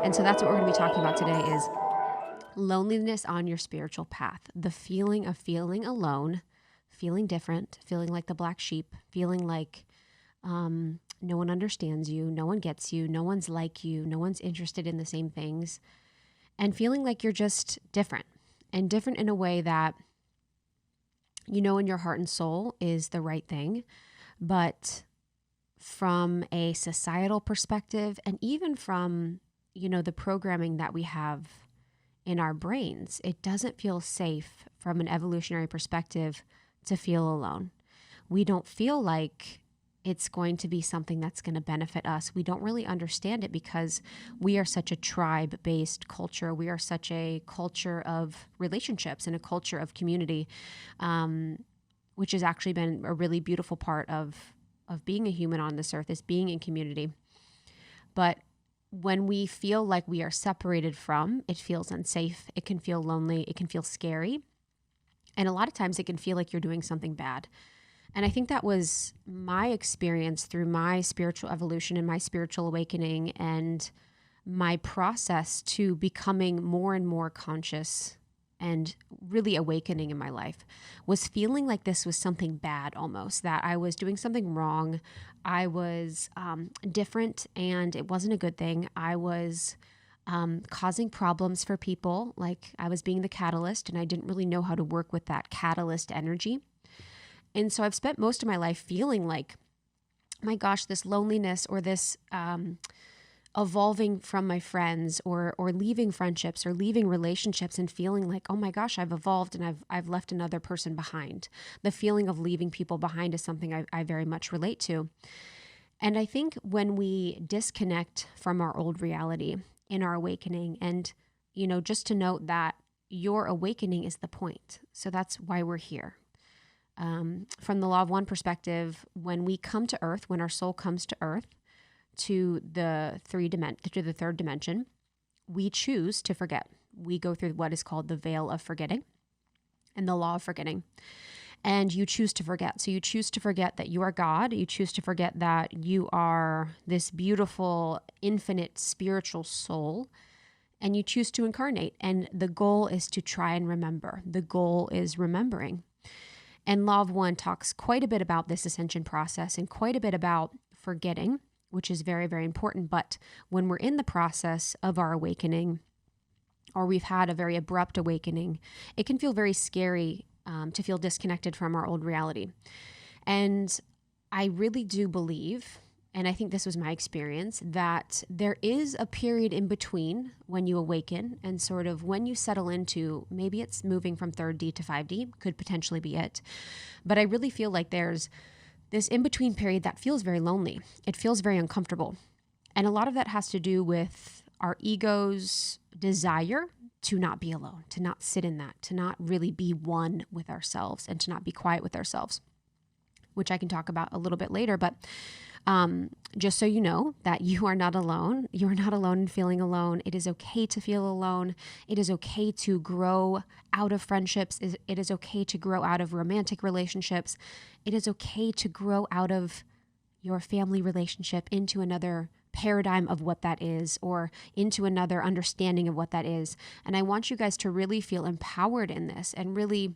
And so that's what we're going to be talking about today is loneliness on your spiritual path. The feeling of feeling alone, feeling different, feeling like the black sheep, feeling like no one understands you, no one gets you, no one's like you, no one's interested in the same things, and feeling like you're just different, and different in a way that you know in your heart and soul is the right thing, but from a societal perspective and even from, the programming that we have in our brains, it doesn't feel safe from an evolutionary perspective to feel alone. We don't feel like it's going to be something that's going to benefit us. We don't really understand it because we are such a tribe-based culture. We are such a culture of relationships and a culture of community, which has actually been a really beautiful part of being a human on this earth, is being in community. But when we feel like we are separated from, it feels unsafe. It can feel lonely. It can feel scary. And a lot of times it can feel like you're doing something bad. And I think that was my experience through my spiritual evolution and my spiritual awakening and my process to becoming more and more conscious and really awakening in my life, was feeling like this was something bad almost, that I was doing something wrong. I was different and it wasn't a good thing. I was causing problems for people, like I was being the catalyst and I didn't really know how to work with that catalyst energy. And so I've spent most of my life feeling like, my gosh, this loneliness or this evolving from my friends or leaving friendships or leaving relationships and feeling like, oh my gosh, I've evolved and I've left another person behind. The feeling of leaving people behind is something I very much relate to. And I think when we disconnect from our old reality in our awakening, and, just to note that your awakening is the point. So that's why we're here. From the Law of One perspective, when we come to Earth, when our soul comes to Earth, to the third dimension, we choose to forget. We go through what is called the veil of forgetting and the law of forgetting. And you choose to forget. So you choose to forget that you are God. You choose to forget that you are this beautiful, infinite spiritual soul. And you choose to incarnate. And the goal is to try and remember. The goal is remembering. And Law of One talks quite a bit about this ascension process and quite a bit about forgetting, which is very, very important. But when we're in the process of our awakening, or we've had a very abrupt awakening, it can feel very scary to feel disconnected from our old reality. And I really do believe, and I think this was my experience, that there is a period in between when you awaken and sort of when you settle into, maybe it's moving from 3D to 5D, could potentially be it. But I really feel like there's this in-between period that feels very lonely. It feels very uncomfortable. And a lot of that has to do with our ego's desire to not be alone, to not sit in that, to not really be one with ourselves and to not be quiet with ourselves, which I can talk about a little bit later. But just so you know that you are not alone. You are not alone in feeling alone. It is okay to feel alone. It is okay to grow out of friendships. It is okay to grow out of romantic relationships. It is okay to grow out of your family relationship into another paradigm of what that is, or into another understanding of what that is. And I want you guys to really feel empowered in this and really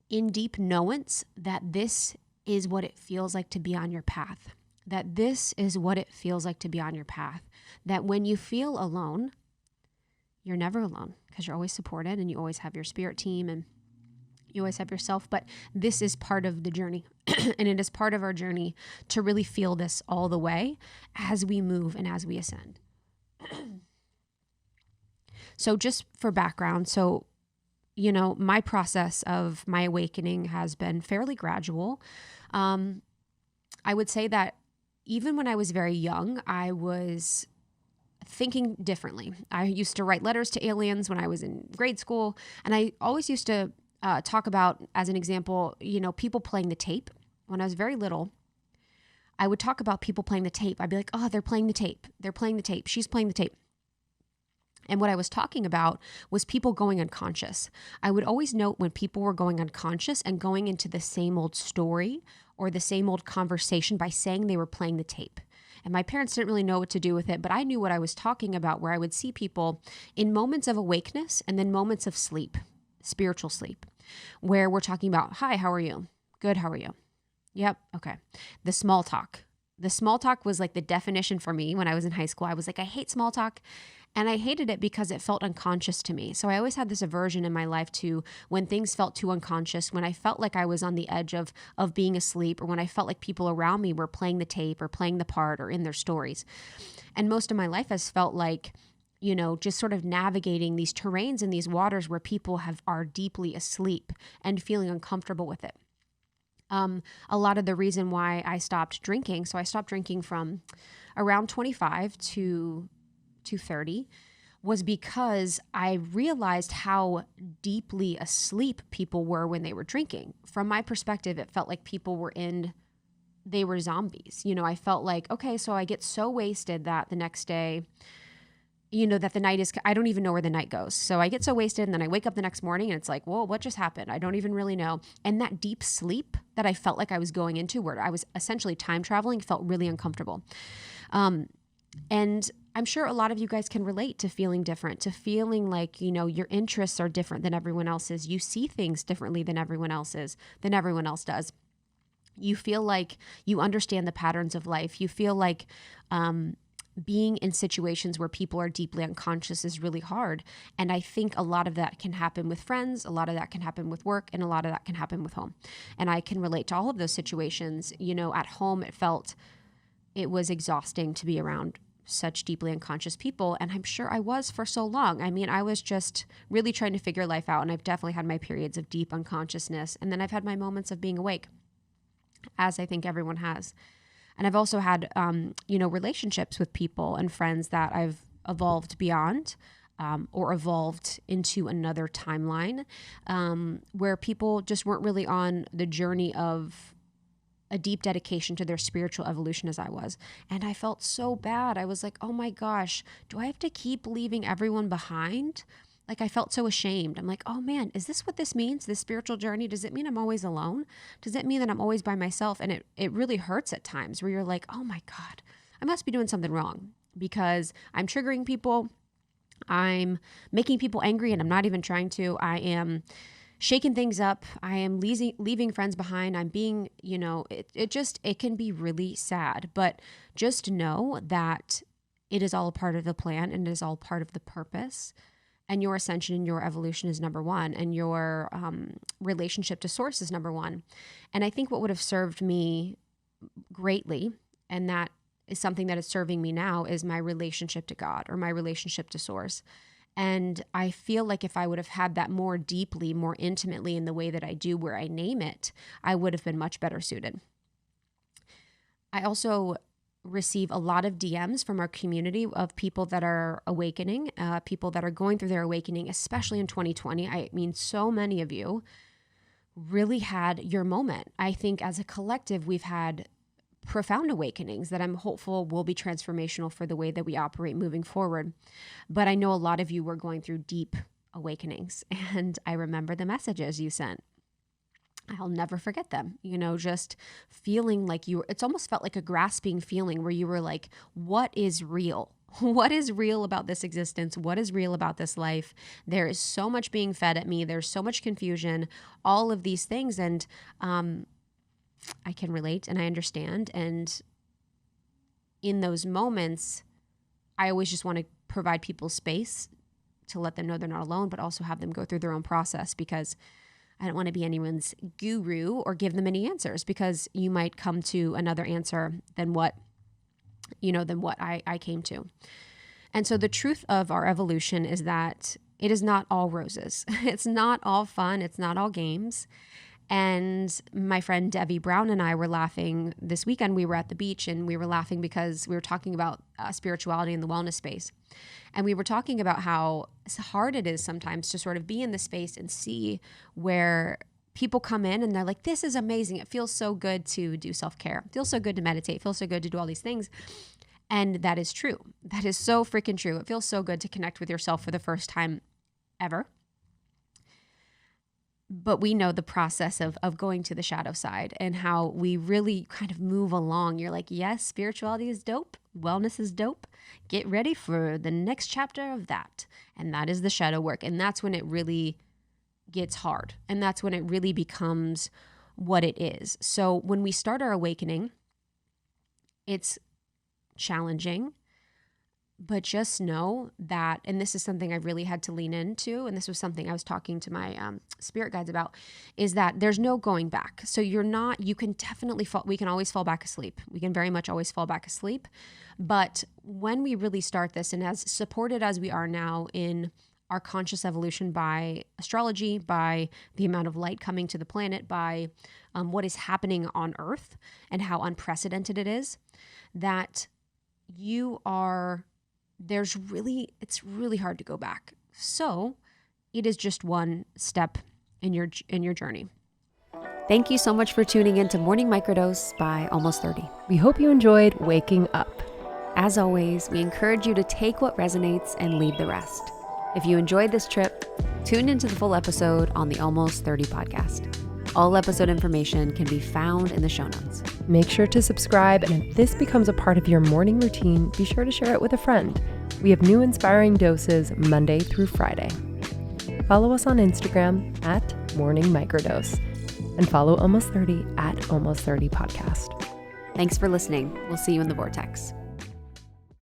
in deep knowance that this is what it feels like to be on your path, that this is what it feels like to be on your path, that when you feel alone, you're never alone because you're always supported and you always have your spirit team and you always have yourself. But this is part of the journey and it is part of our journey to really feel this all the way as we move and as we ascend. So just for background, my process of my awakening has been fairly gradual. I would say that even when I was very young, I was thinking differently. I used to write letters to aliens when I was in grade school, and I always used to talk about, as an example, people playing the tape. When I was very little, I would talk about people playing the tape. I'd be like, oh, they're playing the tape. They're playing the tape. She's playing the tape. And what I was talking about was people going unconscious. I would always note when people were going unconscious and going into the same old story or the same old conversation by saying they were playing the tape. And my parents didn't really know what to do with it, but I knew what I was talking about, where I would see people in moments of awakeness and then moments of sleep, spiritual sleep, where we're talking about, hi, how are you? Good, how are you? Yep, okay. The small talk. The small talk was like the definition for me when I was in high school. I was like, I hate small talk. And I hated it because it felt unconscious to me. So I always had this aversion in my life to when things felt too unconscious, when I felt like I was on the edge of being asleep, or when I felt like people around me were playing the tape or playing the part or in their stories. And most of my life has felt like, just sort of navigating these terrains and these waters where people are deeply asleep and feeling uncomfortable with it. A lot of the reason why I stopped drinking, so I stopped drinking from around 25 to 30, was because I realized how deeply asleep people were when they were drinking. From my perspective, it felt like people they were zombies. I felt like, okay, so I get so wasted that the next day, that the night I don't even know where the night goes. So I get so wasted and then I wake up the next morning and it's like, whoa, what just happened? I don't even really know. And that deep sleep that I felt like I was going into, where I was essentially time traveling, felt really uncomfortable. And I'm sure a lot of you guys can relate to feeling different, to feeling like, your interests are different than everyone else's. You see things differently than everyone else does. You feel like you understand the patterns of life. You feel like being in situations where people are deeply unconscious is really hard. And I think a lot of that can happen with friends, a lot of that can happen with work, and a lot of that can happen with home. And I can relate to all of those situations. At home, it was exhausting to be around such deeply unconscious people. And I'm sure I was for so long. I mean, I was just really trying to figure life out. And I've definitely had my periods of deep unconsciousness. And then I've had my moments of being awake, as I think everyone has. And I've also had, relationships with people and friends that I've evolved beyond, or evolved into another timeline, where people just weren't really on the journey of a deep dedication to their spiritual evolution as I was. And I felt so bad. I was like, oh my gosh, do I have to keep leaving everyone behind? Like, I felt so ashamed. I'm like, oh man, is this what this means? This spiritual journey? Does it mean I'm always alone? Does it mean that I'm always by myself? And it really hurts at times where you're like, oh my God, I must be doing something wrong because I'm triggering people. I'm making people angry and I'm not even trying to. I am shaking things up. I am leaving friends behind. I'm being, it can be really sad, but just know that it is all a part of the plan and it is all part of the purpose. And your ascension and your evolution is number one, and your relationship to source is number one. And I think what would have served me greatly, and that is something that is serving me now, is my relationship to God, or my relationship to source. And I feel like if I would have had that more deeply, more intimately in the way that I do, where I name it, I would have been much better suited. I also receive a lot of DMs from our community of people that are awakening, people that are going through their awakening, especially in 2020. I mean, so many of you really had your moment. I think as a collective, we've had profound awakenings that I'm hopeful will be transformational for the way that we operate moving forward. But I know a lot of you were going through deep awakenings, and I remember the messages you sent. I'll never forget them, just feeling like it's almost felt like a grasping feeling where you were like, what is real? What is real about this existence? What is real about this life? There is so much being fed at me. There's so much confusion, all of these things. And I can relate and I understand. And in those moments, I always just want to provide people space to let them know they're not alone, but also have them go through their own process, because I don't want to be anyone's guru or give them any answers, because you might come to another answer than what I came to. And so the truth of our evolution is that it is not all roses. It's not all fun. It's not all games. And my friend Debbie Brown and I were laughing this weekend. We were at the beach and we were laughing because we were talking about spirituality in the wellness space. And we were talking about how hard it is sometimes to sort of be in the space and see where people come in and they're like, this is amazing. It feels so good to do self-care. It feels so good to meditate. It feels so good to do all these things. And that is true. That is so freaking true. It feels so good to connect with yourself for the first time ever. But we know the process of going to the shadow side and how we really kind of move along. You're like, yes, spirituality is dope. Wellness is dope. Get ready for the next chapter of that. And that is the shadow work. And that's when it really gets hard. And that's when it really becomes what it is. So when we start our awakening, it's challenging. But just know that, and this is something I really had to lean into, and this was something I was talking to my spirit guides about, is that there's no going back. So you can definitely we can always fall back asleep. We can very much always fall back asleep. But when we really start this, and as supported as we are now in our conscious evolution by astrology, by the amount of light coming to the planet, by what is happening on Earth and how unprecedented it is, that it's really hard to go back. So it is just one step in your journey. Thank you so much for tuning in to Morning Microdose by Almost 30. We hope you enjoyed waking up. As always, we encourage you to take what resonates and leave the rest. If you enjoyed this trip, tune into the full episode on the Almost 30 podcast. All episode information can be found in the show notes. Make sure to subscribe, and if this becomes a part of your morning routine, be sure to share it with a friend. We have new inspiring doses Monday through Friday. Follow us on Instagram at Morning Microdose, and follow Almost 30 at Almost 30 Podcast. Thanks for listening. We'll see you in the vortex.